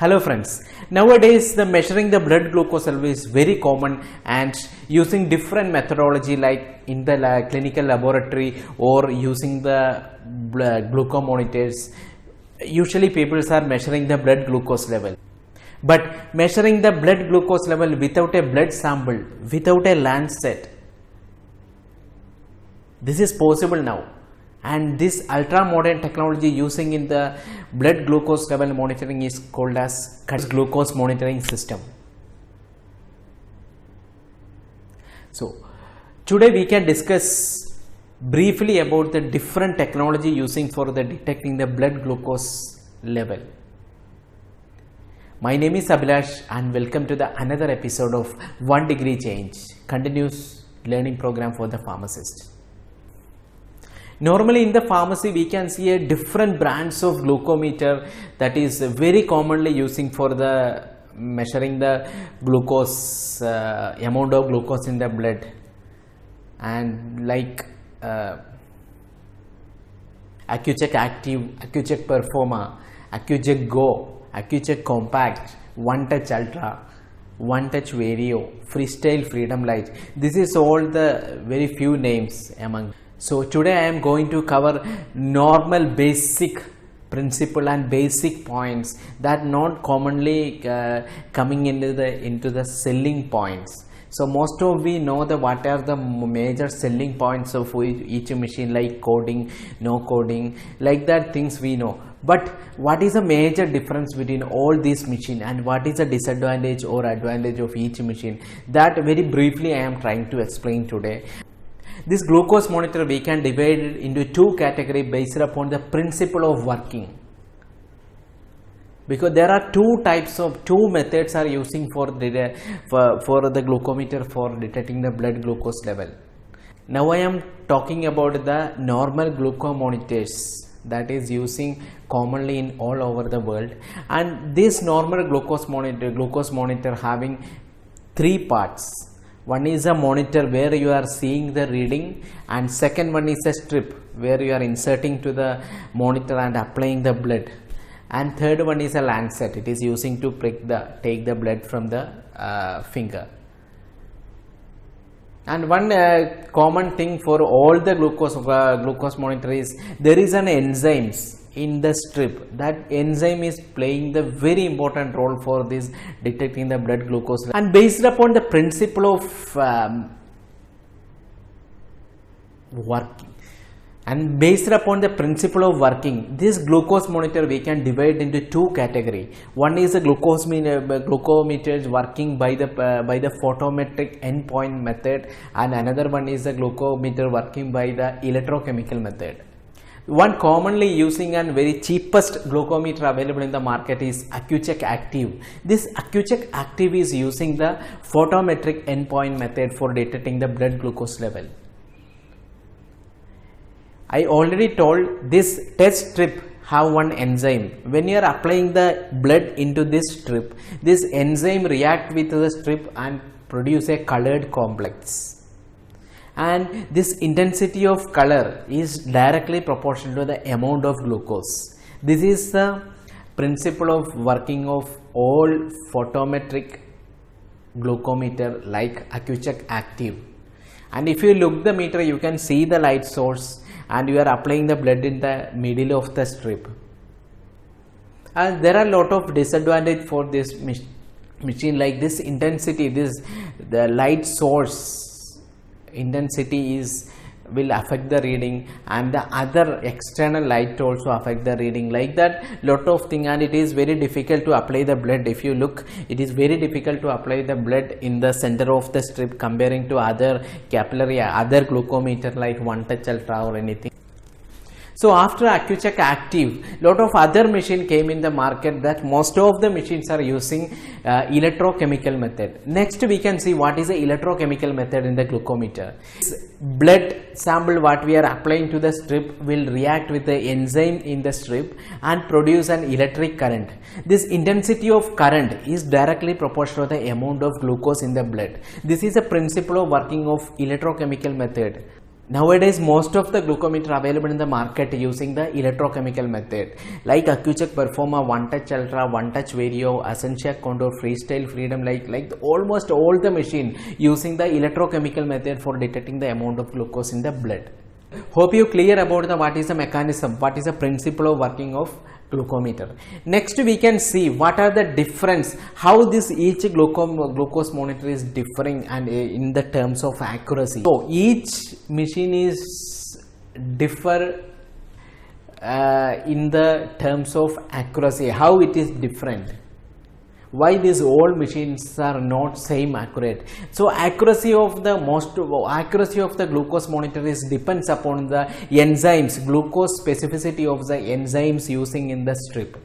Hello friends, nowadays the measuring the blood glucose level is very common and using different methodology like in the clinical laboratory or using the glucose monitors. Usually people are measuring the blood glucose level. But measuring the blood glucose level without a blood sample, without a lancet, this is possible now. And this ultra modern technology using in the blood glucose level monitoring is called as glucose monitoring system. So today we can discuss briefly about the different technology using for the detecting the blood glucose level. My name is Abhilash and welcome to the another episode of 1 Degree Change, continuous learning program for the pharmacist. Normally in the pharmacy we can see a different brands of glucometer that is very commonly using for the measuring the glucose amount of glucose in the blood, and like AccuCheck Active, AccuCheck Performa, AccuCheck Go, AccuCheck Compact, One Touch Ultra, One Touch Vario, Freestyle Freedom Light. This is all the very few names among. So today I am going to cover normal basic principle and basic points that not commonly coming into the selling points. So most of we know the what are the major selling points of each machine, like coding, no coding, like that things we know. But what is the major difference between all these machines and what is the disadvantage or advantage of each machine? That very briefly I am trying to explain today. This glucose monitor we can divide it into two categories based upon the principle of working, because there are two methods are using for the glucometer for detecting the blood glucose level. Now I am talking about the normal glucose monitors that is using commonly in all over the world, and this normal glucose monitor having three parts. One is a monitor where you are seeing the reading, and second one is a strip where you are inserting to the monitor and applying the blood, and third one is a lancet. It is using to take the blood from the finger. And one common thing for all the glucose monitor is there is an enzymes in the strip. That enzyme is playing the very important role for this detecting the blood glucose level. And based upon the principle of working, and based upon the principle of working, this glucose monitor we can divide into two categories. One is a glucometers working by the photometric endpoint method, and another one is a glucometer working by the electrochemical method. One commonly using and very cheapest glucometer available in the market is AccuCheck Active. This AccuCheck Active is using the photometric endpoint method for detecting the blood glucose level. I already told this test strip have one enzyme. When you are applying the blood into this strip, this enzyme react with the strip and produce a colored complex. And this intensity of color is directly proportional to the amount of glucose. This is the principle of working of all photometric glucometer like AccuCheck Active. And if you look the meter, you can see the light source and you are applying the blood in the middle of the strip. And there are a lot of disadvantage for this machine, like this intensity, the light source intensity will affect the reading, and the other external light also affect the reading, like that lot of thing. And it is very difficult to apply the blood. If you look, it is very difficult to apply the blood in the center of the strip comparing to other capillary, other glucometer like One Touch Ultra or anything. So after AccuCheck Active, lot of other machine came in the market that most of the machines are using electrochemical method. Next we can see what is the electrochemical method in the glucometer. This blood sample what we are applying to the strip will react with the enzyme in the strip and produce an electric current. This intensity of current is directly proportional to the amount of glucose in the blood. This is a principle of working of electrochemical method. Nowadays, most of the glucometer available in the market using the electrochemical method, like Accucheck Performa, One Touch Ultra, One Touch Vario, Essentia Condor, Freestyle Freedom, like almost all the machine using the electrochemical method for detecting the amount of glucose in the blood. Hope you clear about the what is the mechanism, what is the principle of working of glucometer. Next we can see what are the difference, how this each glucose monitor is differing and in the terms of accuracy. So each machine is differ in the terms of accuracy, how it is different, why these old machines are not same accurate. So accuracy of the glucose monitor is depends upon the enzymes, glucose specificity of the enzymes using in the strip.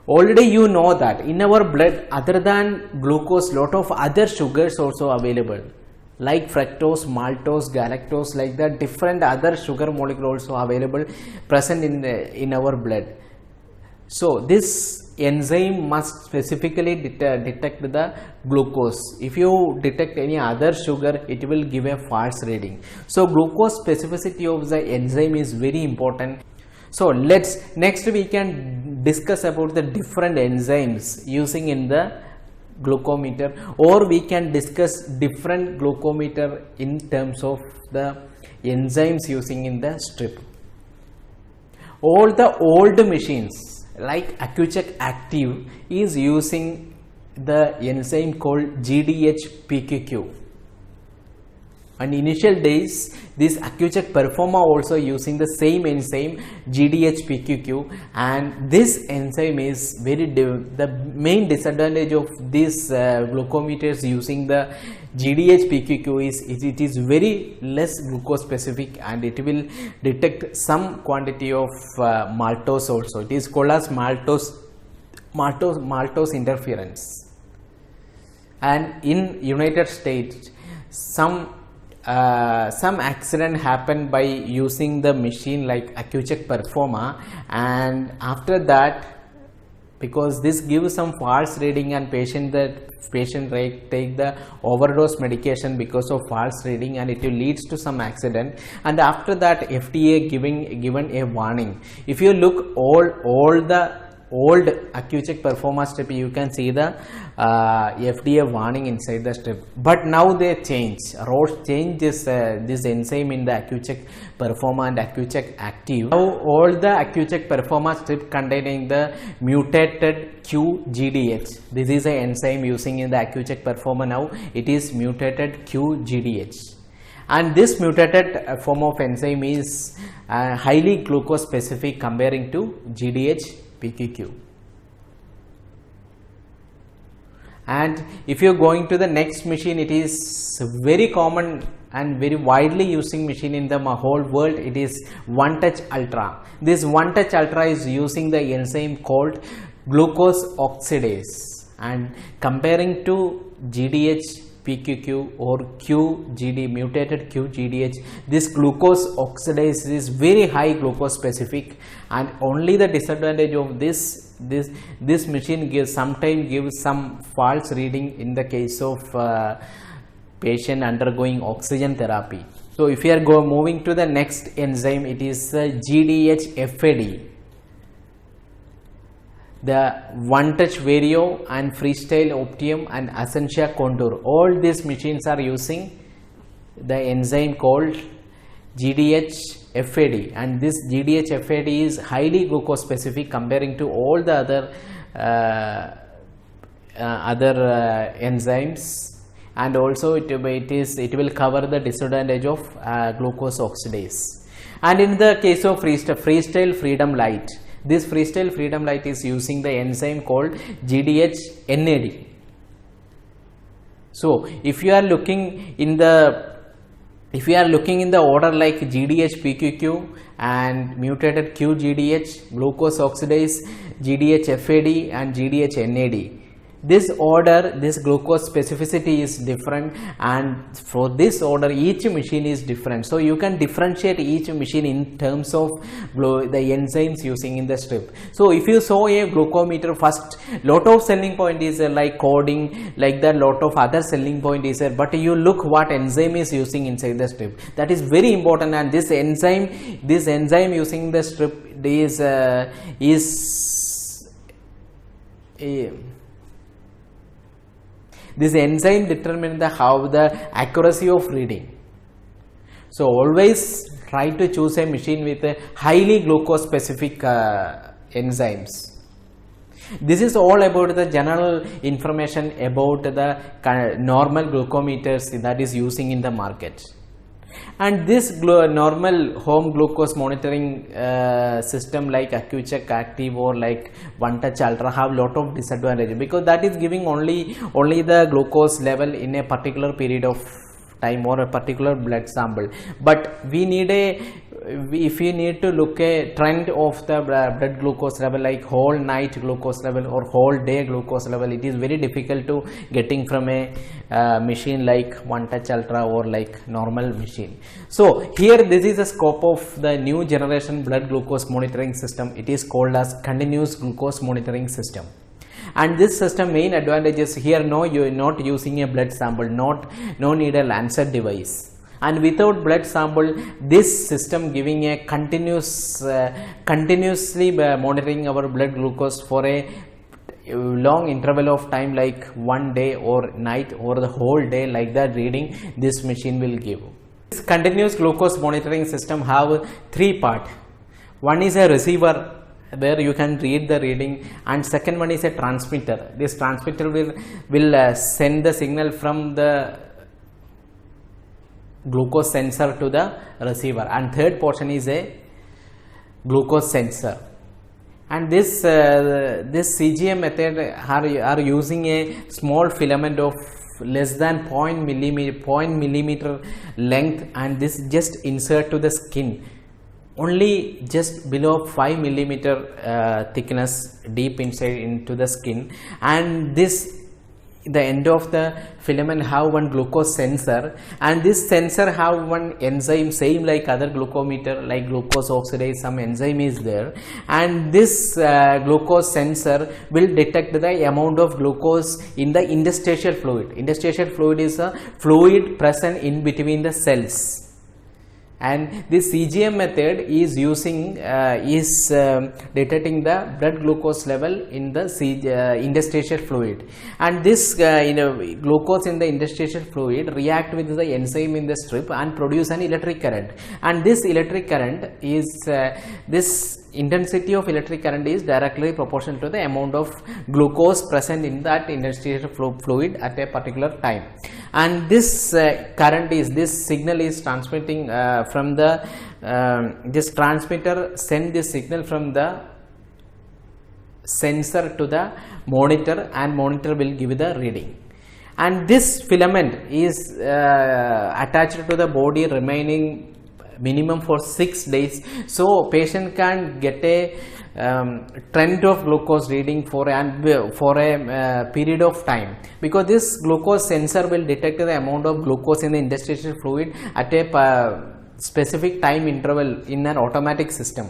Already you know that in our blood, other than glucose, lot of other sugars also available, like fructose, maltose, galactose, like that different other sugar molecules also available present in our blood. So this enzyme must specifically detect the glucose. If you detect any other sugar, it will give a false reading. So glucose specificity of the enzyme is very important. So next we can discuss about the different enzymes using in the glucometer, or we can discuss different glucometer in terms of the enzymes using in the strip. All the old machines like Accucheck Active is using the enzyme called GDH-PQQ, and initial days this Accucheck Performa also using the same enzyme GDH-PQQ, and this enzyme is the main disadvantage of this glucometers using the GDH-PQQ is it is very less glucose specific, and it will detect some quantity of maltose also. It is called as maltose interference. And in United States, some accident happened by using the machine like Accucheck Performa, and after that, because this gives some false reading and patient take the overdose medication because of false reading, and it leads to some accident, and after that FDA given a warning. If you look all the old Accucheck Performa strip, you can see the FDA warning inside the strip, but now they change this enzyme in the Accucheck Performa and Accucheck Active. Now all the Accucheck Performa strip containing the mutated QGDH. This is an enzyme using in the Accucheck Performa. Now it is mutated QGDH, and this mutated form of enzyme is highly glucose specific comparing to GDH-PQQ. And if you are going to the next machine, it is very common and very widely using machine in the whole world. It is One Touch Ultra. This One Touch Ultra is using the enzyme called glucose oxidase, and comparing to GDH-PQQ or mutated QGDH, this glucose oxidase is very high glucose specific, and only the disadvantage of this machine sometimes gives some false reading in the case of patient undergoing oxygen therapy. So if you are moving to the next enzyme, it is GDH-FAD. The One Touch Vario and Freestyle Optium and Essentia Condor, all these machines are using the enzyme called GDH-FAD, and this GDH-FAD is highly glucose specific comparing to all the other enzymes, and also it will cover the disadvantage of glucose oxidase. And in the case of Freestyle Freedom Light, this Freestyle Freedom Light is using the enzyme called GDH-NAD. So if you are looking in the order like GDH-PQQ and mutated QGDH, glucose oxidase, GDH-FAD and GDH-NAD, this order, this glucose specificity is different, and for this order each machine is different. So you can differentiate each machine in terms of the enzymes using in the strip. So if you saw a glucometer, first lot of selling point is like coding, like that lot of other selling point is there, but you look what enzyme is using inside the strip. That is very important, and this enzyme using the strip is this enzyme determines how the accuracy of reading. So always try to choose a machine with a highly glucose specific enzymes. This is all about the general information about the normal glucometers that is using in the market. And this normal home glucose monitoring system like AccuCheck Active or like One Touch Ultra have lot of disadvantages, because that is giving only the glucose level in a particular period of time or a particular blood sample. But we need if we need to look a trend of the blood glucose level, like whole night glucose level or whole day glucose level, it is very difficult to getting from a machine like One Touch Ultra or like normal machine. So here this is the scope of the new generation blood glucose monitoring system. It is called as continuous glucose monitoring system. And this system main advantages here, you are not using a blood sample, no need a Lancet device, and without blood sample this system giving a continuously monitoring our blood glucose for a long interval of time, like one day or night or the whole day, like that reading this machine will give. This continuous glucose monitoring system have three parts. One is a receiver where you can read the reading, and second one is a transmitter. This transmitter will send the signal from the glucose sensor to the receiver, and third portion is a glucose sensor. And this CGM method are using a small filament of less than 0.0 millimeter length, and this just insert to the skin only just below 5 millimeter thickness deep inside into the skin. And this, the end of the filament have one glucose sensor, and this sensor have one enzyme same like other glucometer, like glucose oxidase, some enzyme is there, and this glucose sensor will detect the amount of glucose in the interstitial fluid. Interstitial fluid is a fluid present in between the cells. And this CGM method is using detecting the blood glucose level in the interstitial fluid, and this glucose in the interstitial fluid react with the enzyme in the strip and produce an electric current, and this electric current is this intensity of electric current is directly proportional to the amount of glucose present in that interstitial fluid at a particular time. And this this signal is transmitting from the this transmitter send this signal from the sensor to the monitor, and monitor will give the reading. And this filament is attached to the body remaining minimum for 6 days, so patient can get a trend of glucose reading for a period of time, because this glucose sensor will detect the amount of glucose in the interstitial fluid at a specific time interval in an automatic system.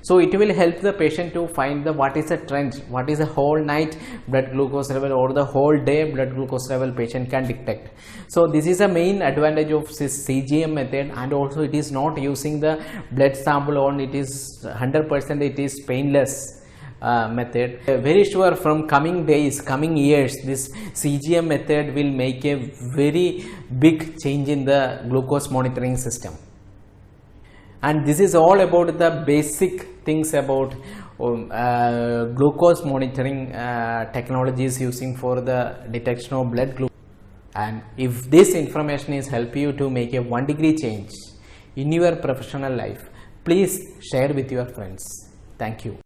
So it will help the patient to find what is the trend, what is the whole night blood glucose level or the whole day blood glucose level patient can detect. So this is a main advantage of this CGM method, and also it is not using the blood sample on, it is 100% it is painless method. Very sure from coming days, coming years, this CGM method will make a very big change in the glucose monitoring system. And this is all about the basic things about glucose monitoring technologies using for the detection of blood glucose. And if this information is help you to make a 1-degree change in your professional life, please share with your friends. Thank you.